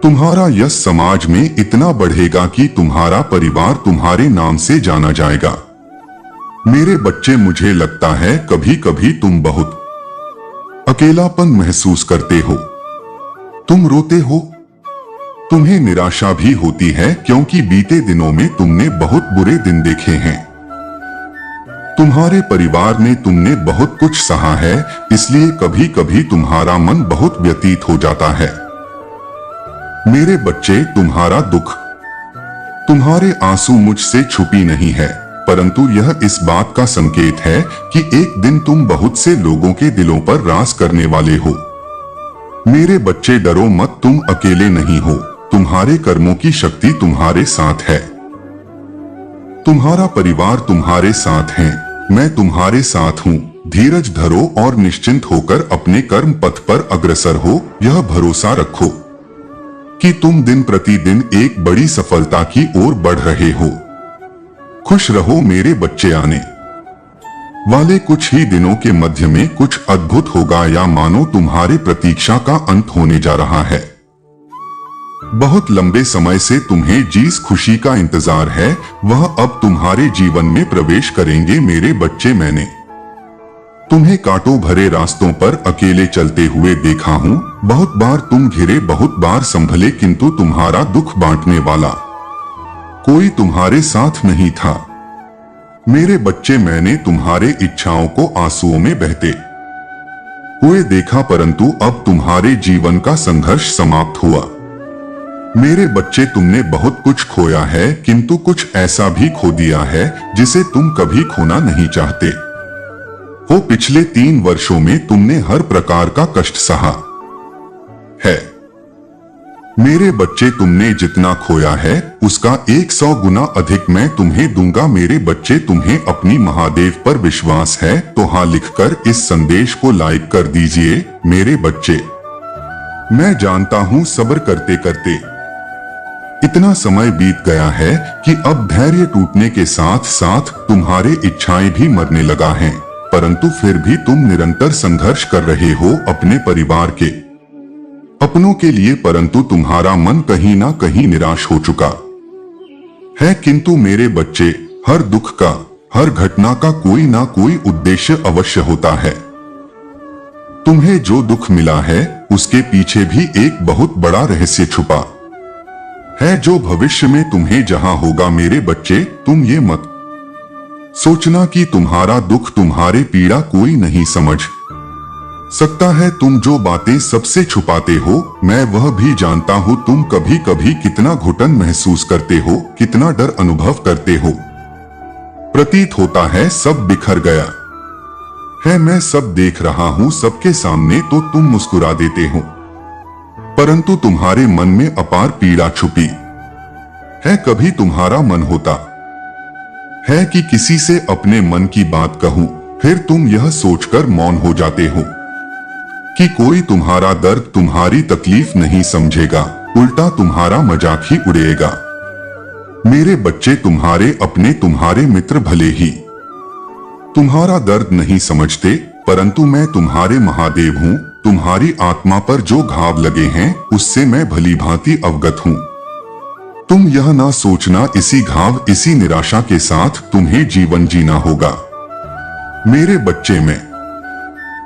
तुम्हारा यश समाज में इतना बढ़ेगा कि तुम्हारा परिवार तुम्हारे नाम से जाना जाएगा। मेरे बच्चे, मुझे लगता है कभी कभी तुम बहुत अकेलापन महसूस करते हो, तुम रोते हो, तुम्हें निराशा भी होती है, क्योंकि बीते दिनों में तुमने बहुत बुरे दिन देखे हैं। तुम्हारे परिवार ने तुमने बहुत कुछ सहा है, इसलिए कभी कभी तुम्हारा मन बहुत व्यतीत हो जाता है। मेरे बच्चे, तुम्हारा दुख, तुम्हारे आंसू मुझसे छुपी नहीं है, परंतु यह इस बात का संकेत है कि एक दिन तुम बहुत से लोगों के दिलों पर राज करने वाले हो। मेरे बच्चे, डरो मत, तुम अकेले नहीं हो, तुम्हारे कर्मों की शक्ति तुम्हारे साथ है, तुम्हारा परिवार तुम्हारे साथ है, मैं तुम्हारे साथ हूँ। धीरज धरो और निश्चिंत होकर अपने कर्म पथ पर अग्रसर हो। यह भरोसा रखो कि तुम दिन प्रतिदिन एक बड़ी सफलता की ओर बढ़ रहे हो। खुश रहो मेरे बच्चे, आने वाले कुछ ही दिनों के मध्य में कुछ अद्भुत होगा, या मानो तुम्हारे प्रतीक्षा का अंत होने जा रहा है। बहुत लंबे समय से तुम्हें जिस खुशी का इंतजार है, वह अब तुम्हारे जीवन में प्रवेश करेंगे। मेरे बच्चे, मैंने तुम्हें कांटों भरे रास्तों पर अकेले चलते हुए देखा हूँ। बहुत बार तुम घिरे, बहुत बार संभले, किंतु तुम्हारा दुख बांटने वाला कोई तुम्हारे साथ नहीं था। मेरे बच्चे, मैंने तुम्हारे इच्छाओं को आंसुओं में बहते हुए देखा, परंतु अब तुम्हारे जीवन का संघर्ष समाप्त हुआ। मेरे बच्चे, तुमने बहुत कुछ खोया है, किंतु कुछ ऐसा भी खो दिया है जिसे तुम कभी खोना नहीं चाहते हो। पिछले 3 वर्षों में तुमने हर प्रकार का कष्ट सहा है। मेरे बच्चे, तुमने जितना खोया है उसका 100 गुना अधिक मैं तुम्हें दूंगा। मेरे बच्चे, तुम्हें अपनी महादेव पर विश्वास है तो हाँ लिखकर इस संदेश को लाइक कर दीजिए। मेरे बच्चे, मैं जानता हूँ सब्र करते करते इतना समय बीत गया है कि अब धैर्य टूटने के साथ साथ तुम्हारे इच्छाएं भी मरने लगा है, परंतु फिर भी तुम निरंतर संघर्ष कर रहे हो अपने परिवार के, अपनों के लिए, परंतु तुम्हारा मन कहीं ना कहीं निराश हो चुका है। किंतु मेरे बच्चे, हर दुख का, हर घटना का कोई ना कोई उद्देश्य अवश्य होता है। तुम्हें जो दुख मिला है उसके पीछे भी एक बहुत बड़ा रहस्य छुपा है, जो भविष्य में तुम्हें जहां होगा। मेरे बच्चे, तुम ये मत सोचना कि तुम्हारा दुख, तुम्हारे पीड़ा कोई नहीं समझ सकता है। तुम जो बातें सबसे छुपाते हो, मैं वह भी जानता हूँ। तुम कभी कभी कितना घुटन महसूस करते हो, कितना डर अनुभव करते हो। प्रतीत होता है सब बिखर गया है, मैं सब देख रहा हूँ सबके सामने, तो तुम मुस्कुरा देते हो, परंतु तुम्हारे मन में अपार पीड़ा छुपी है। कभी तुम्हारा मन होता है कि किसी से अपने मन की बात कहूं, फिर तुम यह सोचकर मौन हो जाते हो कि कोई तुम्हारा दर्द, तुम्हारी तकलीफ नहीं समझेगा, उल्टा तुम्हारा मजाक ही उड़ाएगा। मेरे बच्चे, तुम्हारे अपने, तुम्हारे मित्र भले ही तुम्हारा दर्द नहीं समझते, परंतु मैं तुम्हारे महादेव हूँ। तुम्हारी आत्मा पर जो घाव लगे हैं उससे मैं भली भांति अवगत हूँ। तुम यह ना सोचना इसी घाव, इसी निराशा के साथ तुम्हें जीवन जीना होगा। मेरे बच्चे, मैं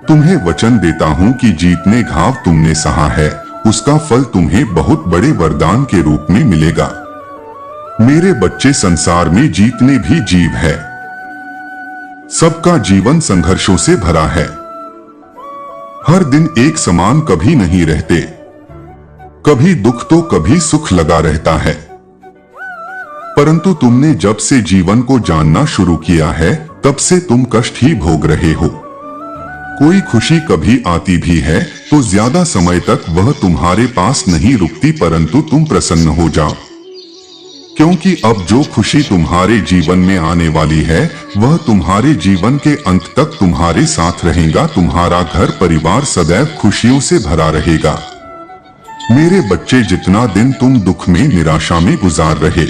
तुम्हें वचन देता हूँ कि जितने घाव तुमने सहा है उसका फल तुम्हें बहुत बड़े वरदान के रूप में मिलेगा। मेरे बच्चे, संसार में जितने भी जीव है, सबका जीवन संघर्षों से भरा है। हर दिन एक समान कभी नहीं रहते, कभी दुख तो कभी सुख लगा रहता है। परंतु तुमने जब से जीवन को जानना शुरू किया है, तब से तुम कष्ट ही भोग रहे हो। कोई खुशी कभी आती भी है तो ज्यादा समय तक वह तुम्हारे पास नहीं रुकती, परंतु तुम प्रसन्न हो जाओ, क्योंकि अब जो खुशी तुम्हारे जीवन में आने वाली है वह तुम्हारे जीवन के अंत तक तुम्हारे साथ रहेगा। तुम्हारा घर परिवार सदैव खुशियों से भरा रहेगा। मेरे बच्चे, जितना दिन तुम दुख में, निराशा में गुजार रहे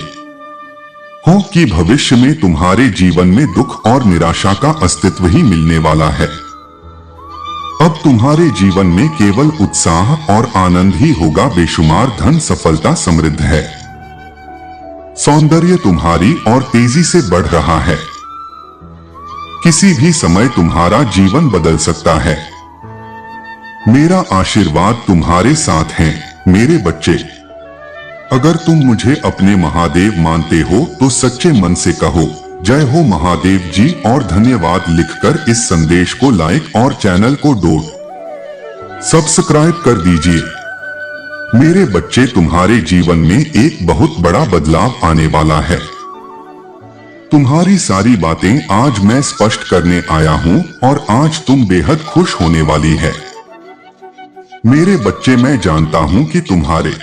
हो कि भविष्य में तुम्हारे जीवन में दुख और निराशा का अस्तित्व ही मिलने वाला है। अब तुम्हारे जीवन में केवल उत्साह और आनंद ही होगा। बेशुमार धन, सफलता, समृद्ध है। सौंदर्य तुम्हारी और तेजी से बढ़ रहा है। किसी भी समय तुम्हारा जीवन बदल सकता है। मेरा आशीर्वाद तुम्हारे साथ है मेरे बच्चे। अगर तुम मुझे अपने महादेव मानते हो तो सच्चे मन से कहो जय हो महादेव जी और धन्यवाद लिखकर इस संदेश को लाइक और चैनल को सब्सक्राइब कर दीजिए। मेरे बच्चे, तुम्हारे जीवन में एक बहुत बड़ा बदलाव आने वाला है। तुम्हारी सारी बातें आज मैं स्पष्ट करने आया हूं और आज तुम बेहद खुश होने वाली है। मेरे बच्चे, मैं जानता हूं कि तुम्हारे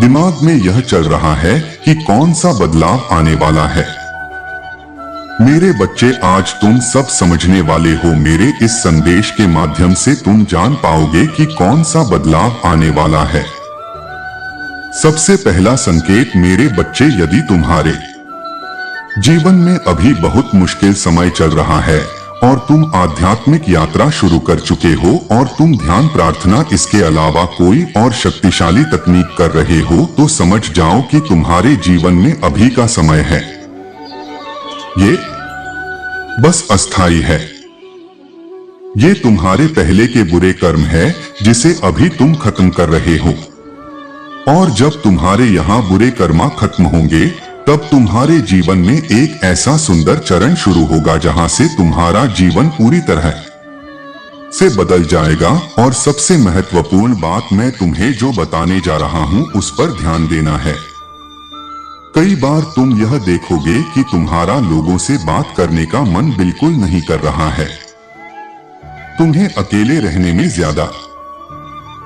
दिमाग में यह चल रहा है कि कौन सा बदलाव आने वाला है। मेरे बच्चे, आज तुम सब समझने वाले हो। मेरे इस संदेश के माध्यम से तुम जान पाओगे कि कौन सा बदलाव आने वाला है। सबसे पहला संकेत मेरे बच्चे, यदि तुम्हारे जीवन में अभी बहुत मुश्किल समय चल रहा है और तुम आध्यात्मिक यात्रा शुरू कर चुके हो और तुम ध्यान, प्रार्थना, इसके अलावा कोई और शक्तिशाली तकनीक कर रहे हो, तो समझ जाओ कि तुम्हारे जीवन में अभी का समय है ये बस अस्थाई है। ये तुम्हारे पहले के बुरे कर्म है जिसे अभी तुम खत्म कर रहे हो। और जब तुम्हारे यहाँ बुरे कर्म खत्म होंगे तब तुम्हारे जीवन में एक ऐसा सुंदर चरण शुरू होगा जहां से तुम्हारा जीवन पूरी तरह से बदल जाएगा। और सबसे महत्वपूर्ण बात मैं तुम्हें जो बताने जा रहा हूं उस पर ध्यान देना है। कई बार तुम यह देखोगे कि तुम्हारा लोगों से बात करने का मन बिल्कुल नहीं कर रहा है। तुम्हें अकेले रहने में ज्यादा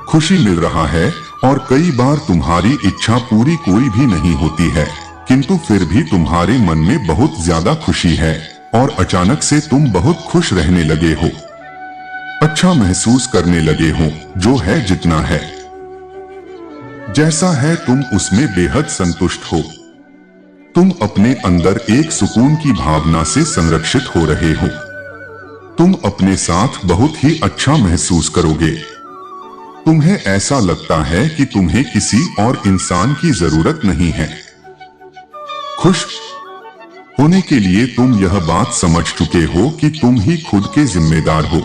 खुशी मिल रहा है और कई बार तुम्हारी इच्छा पूरी कोई भी नहीं होती है, किंतु फिर भी तुम्हारे मन में बहुत ज्यादा खुशी है और अचानक से तुम बहुत खुश रहने लगे हो, अच्छा महसूस करने लगे हो। जो है, जितना है, जैसा है, तुम उसमें बेहद संतुष्ट हो। तुम अपने अंदर एक सुकून की भावना से संरक्षित हो रहे हो। तुम अपने साथ बहुत ही अच्छा महसूस करोगे। तुम्हें ऐसा लगता है कि तुम्हें किसी और इंसान की जरूरत नहीं है। खुश होने के लिए तुम यह बात समझ चुके हो कि तुम ही खुद के जिम्मेदार हो।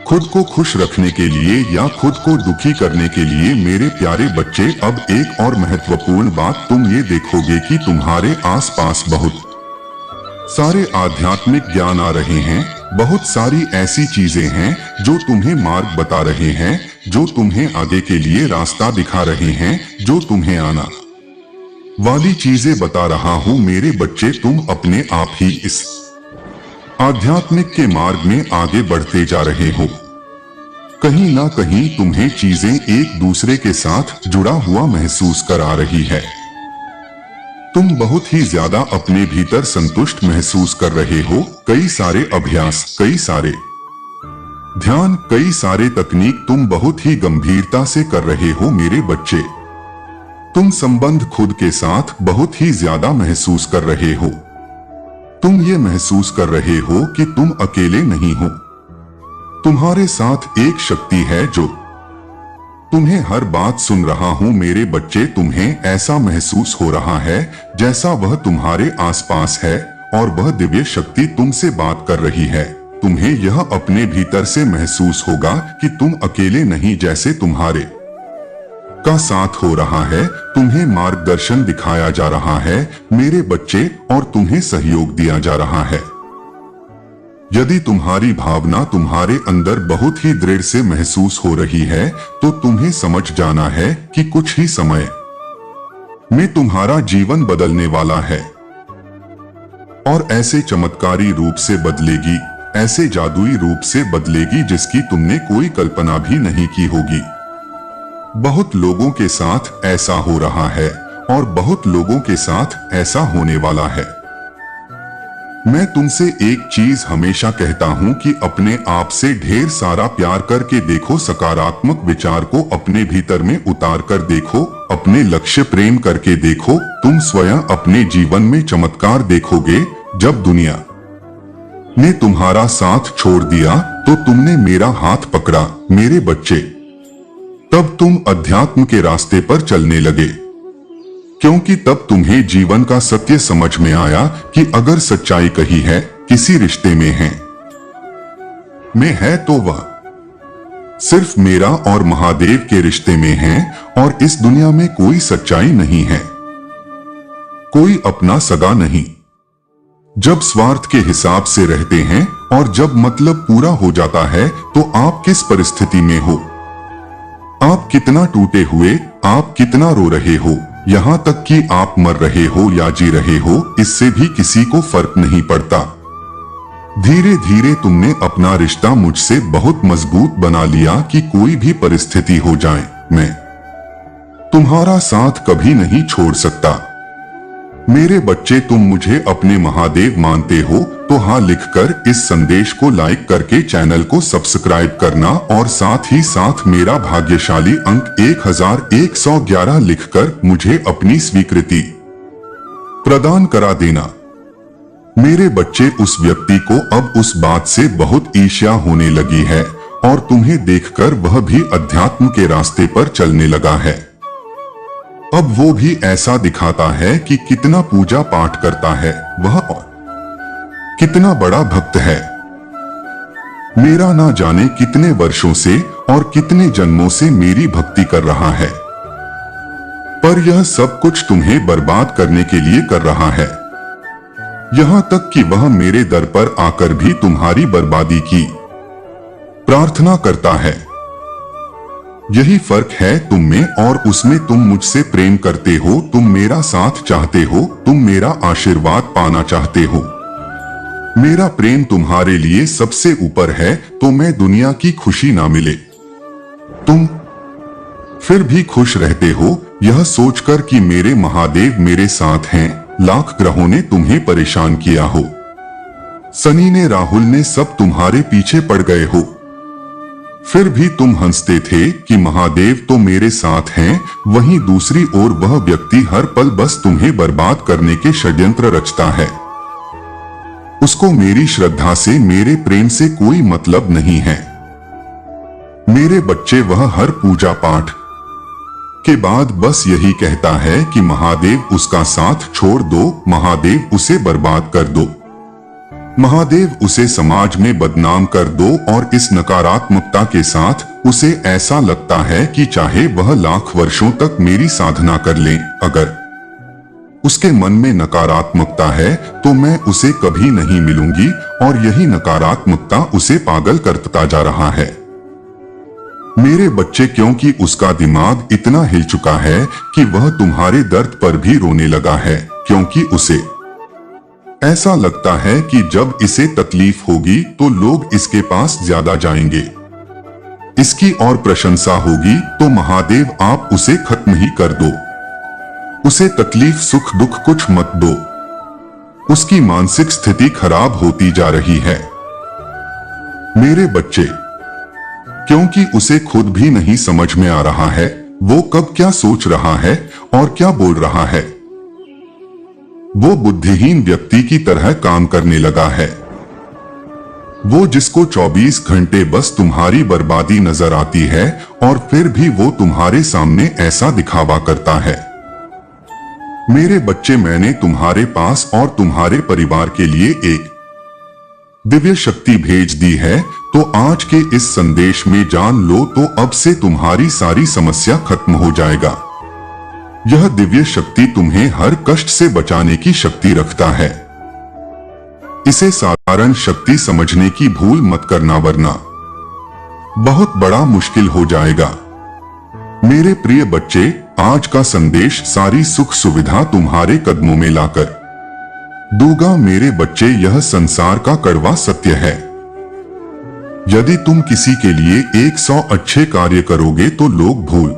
खुद को खुश रखने के लिए या खुद को दुखी करने के लिए मेरे प्यारे बच्चे, अब एक और महत्वपूर्ण बात तुम ये देखोगे कि तुम्हारे आसपास बहुत सारे आध्यात्मिक ज्ञान आ रहे हैं। बहुत सारी ऐसी चीजें हैं जो तुम्हें मार्ग बता रहे हैं, जो तुम्हें आगे के लिए रास्ता दिखा रहे हैं, जो तुम्हें आना वाली चीजें बता रहा हूँ। मेरे बच्चे, तुम अपने आप ही इस आध्यात्मिक के मार्ग में आगे बढ़ते जा रहे हो। कहीं ना कहीं तुम्हें चीजें एक दूसरे के साथ जुड़ा हुआ महसूस करा रही है। तुम बहुत ही ज्यादा अपने भीतर संतुष्ट महसूस कर रहे हो। कई सारे अभ्यास, कई सारे ध्यान, कई सारे तकनीक तुम बहुत ही गंभीरता से कर रहे हो। मेरे बच्चे, तुम संबंध खुद के साथ बहुत ही ज्यादा महसूस कर रहे हो। तुम ये महसूस कर रहे हो कि तुम अकेले नहीं हो। तुम्हारे साथ एक शक्ति है जो तुम्हें हर बात सुन रहा हूं। मेरे बच्चे, तुम्हें ऐसा महसूस हो रहा है जैसा वह तुम्हारे आसपास है और वह दिव्य शक्ति तुमसे बात कर रही है। तुम्हें यह अपने भीतर से महसूस होगा कि तुम अकेले नहीं, जैसे तुम्हारे का साथ हो रहा है, तुम्हें मार्गदर्शन दिखाया जा रहा है मेरे बच्चे, और तुम्हें सहयोग दिया जा रहा है। यदि तुम्हारी भावना तुम्हारे अंदर बहुत ही दृढ़ से महसूस हो रही है तो तुम्हें समझ जाना है कि कुछ ही समय में तुम्हारा जीवन बदलने वाला है, और ऐसे चमत्कारी रूप से बदलेगी, ऐसे जादुई रूप से बदलेगी जिसकी तुमने कोई कल्पना भी नहीं की होगी। बहुत लोगों के साथ ऐसा हो रहा है और बहुत लोगों के साथ ऐसा होने वाला है। मैं तुमसे एक चीज हमेशा कहता हूं कि अपने आप से ढेर सारा प्यार करके देखो, सकारात्मक विचार को अपने भीतर में उतार कर देखो, अपने लक्ष्य प्रेम करके देखो, तुम स्वयं अपने जीवन में चमत्कार देखोगे। जब दुनिया ने तुम्हारा साथ छोड़ दिया तो तुमने मेरा हाथ पकड़ा मेरे बच्चे, तब तुम अध्यात्म के रास्ते पर चलने लगे, क्योंकि तब तुम्हें जीवन का सत्य समझ में आया कि अगर सच्चाई कही है किसी रिश्ते में है तो वह सिर्फ मेरा और महादेव के रिश्ते में है, और इस दुनिया में कोई सच्चाई नहीं है, कोई अपना सगा नहीं। जब स्वार्थ के हिसाब से रहते हैं और जब मतलब पूरा हो जाता है तो आप किस परिस्थिति में हो, आप कितना टूटे हुए, आप कितना रो रहे हो, यहाँ तक कि आप मर रहे हो या जी रहे हो, इससे भी किसी को फर्क नहीं पड़ता। धीरे धीरे तुमने अपना रिश्ता मुझसे बहुत मजबूत बना लिया कि कोई भी परिस्थिति हो जाए मैं तुम्हारा साथ कभी नहीं छोड़ सकता। मेरे बच्चे, तुम मुझे अपने महादेव मानते हो तो हाँ लिखकर इस संदेश को लाइक करके चैनल को सब्सक्राइब करना, और साथ ही साथ मेरा भाग्यशाली अंक 1111 लिखकर मुझे अपनी स्वीकृति प्रदान करा देना। मेरे बच्चे, उस व्यक्ति को अब उस बात से बहुत ईर्ष्या होने लगी है और तुम्हें देखकर वह भी अध्यात्म के रास्ते पर चलने लगा है। अब वो भी ऐसा दिखाता है कि कितना पूजा पाठ करता है वह और कितना बड़ा भक्त है। मेरा ना जाने कितने वर्षों से और कितने जन्मों से मेरी भक्ति कर रहा है, पर यह सब कुछ तुम्हें बर्बाद करने के लिए कर रहा है। यहाँ तक कि वह मेरे दर पर आकर भी तुम्हारी बर्बादी की प्रार्थना करता है। यही फर्क है तुम में और उसमें। तुम मुझसे प्रेम करते हो, तुम मेरा साथ चाहते हो, तुम मेरा आशीर्वाद पाना चाहते हो। मेरा प्रेम तुम्हारे लिए सबसे ऊपर है, तो मैं दुनिया की खुशी ना मिले तुम फिर भी खुश रहते हो, यह सोचकर कि मेरे महादेव मेरे साथ हैं। लाख ग्रहों ने तुम्हें परेशान किया हो, सनी ने, राहुल ने, सब तुम्हारे पीछे पड़ गए हो, फिर भी तुम हंसते थे कि महादेव तो मेरे साथ हैं। वहीं दूसरी ओर वह व्यक्ति हर पल बस तुम्हें बर्बाद करने के षड्यंत्र रचता है। उसको मेरी श्रद्धा से, मेरे प्रेम से कोई मतलब नहीं है। मेरे बच्चे, वह हर पूजा पाठ के बाद बस यही कहता है कि महादेव उसका साथ छोड़ दो, महादेव उसे बर्बाद कर दो, महादेव उसे समाज में बदनाम कर दो। और इस नकारात्मकता के साथ उसे ऐसा लगता है कि चाहे वह लाख वर्षों तक मेरी साधना कर ले, अगर उसके मन में नकारात्मकता है तो मैं उसे कभी नहीं मिलूंगी, और यही नकारात्मकता उसे पागल करता जा रहा है। मेरे बच्चे, क्योंकि उसका दिमाग इतना हिल चुका है कि वह तुम्हारे दर्द पर भी रोने लगा है, क्योंकि उसे ऐसा लगता है कि जब इसे तकलीफ होगी तो लोग इसके पास ज्यादा जाएंगे, इसकी और प्रशंसा होगी, तो महादेव आप उसे खत्म ही कर दो, उसे तकलीफ सुख दुख कुछ मत दो। उसकी मानसिक स्थिति खराब होती जा रही है मेरे बच्चे, क्योंकि उसे खुद भी नहीं समझ में आ रहा है वो कब क्या सोच रहा है और क्या बोल रहा है। वो बुद्धिहीन व्यक्ति की तरह काम करने लगा है, वो जिसको 24 घंटे बस तुम्हारी बर्बादी नजर आती है, और फिर भी वो तुम्हारे सामने ऐसा दिखावा करता है। मेरे बच्चे, मैंने तुम्हारे पास और तुम्हारे परिवार के लिए एक दिव्य शक्ति भेज दी है, तो आज के इस संदेश में जान लो तो अब से तुम्हारी सारी समस्या खत्म हो जाएगा। यह दिव्य शक्ति तुम्हें हर कष्ट से बचाने की शक्ति रखता है। इसे साधारण शक्ति समझने की भूल मत करना, वरना बहुत बड़ा मुश्किल हो जाएगा। मेरे प्रिय बच्चे, आज का संदेश सारी सुख सुविधा तुम्हारे कदमों में लाकर दूंगा। मेरे बच्चे, यह संसार का कड़वा सत्य है। यदि तुम किसी के लिए 100 अच्छे कार्य करोगे तो लोग भूल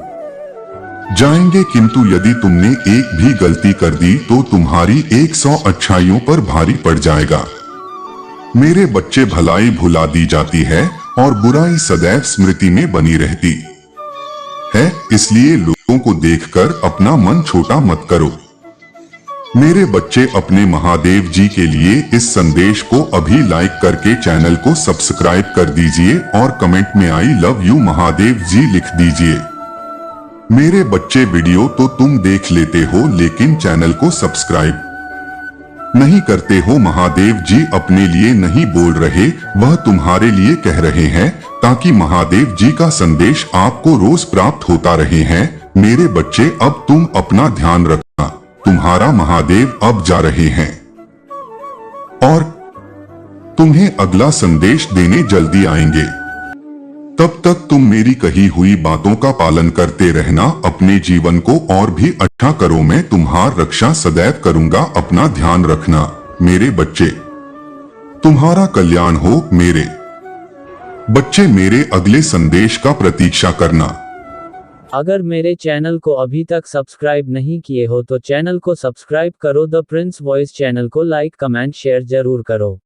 जाएंगे, किंतु यदि तुमने एक भी गलती कर दी तो तुम्हारी 100 अच्छाइयों पर भारी पड़ जाएगा। मेरे बच्चे, भलाई भुला दी जाती है और बुराई सदैव स्मृति में बनी रहती है, इसलिए लोगों को देखकर अपना मन छोटा मत करो। मेरे बच्चे, अपने महादेव जी के लिए इस संदेश को अभी लाइक करके चैनल को सब्सक्राइब कर दीजिए और कमेंट में आई लव यू महादेव जी लिख दीजिए। मेरे बच्चे, वीडियो तो तुम देख लेते हो लेकिन चैनल को सब्सक्राइब नहीं करते हो। महादेव जी अपने लिए नहीं बोल रहे, वह तुम्हारे लिए कह रहे हैं, ताकि महादेव जी का संदेश आपको रोज प्राप्त होता रहे हैं। मेरे बच्चे, अब तुम अपना ध्यान रखना, तुम्हारा महादेव अब जा रहे हैं और तुम्हें अगला संदेश देने जल्दी आएंगे। तब तक तुम मेरी कही हुई बातों का पालन करते रहना, अपने जीवन को और भी अच्छा करो। मैं तुम्हारी रक्षा सदैव करूंगा, अपना ध्यान रखना। मेरे बच्चे, तुम्हारा कल्याण हो। मेरे बच्चे, मेरे अगले संदेश का प्रतीक्षा करना। अगर मेरे चैनल को अभी तक सब्सक्राइब नहीं किए हो तो चैनल को सब्सक्राइब करो। द प्रिंस वॉइस चैनल को लाइक, कमेंट, शेयर जरूर करो।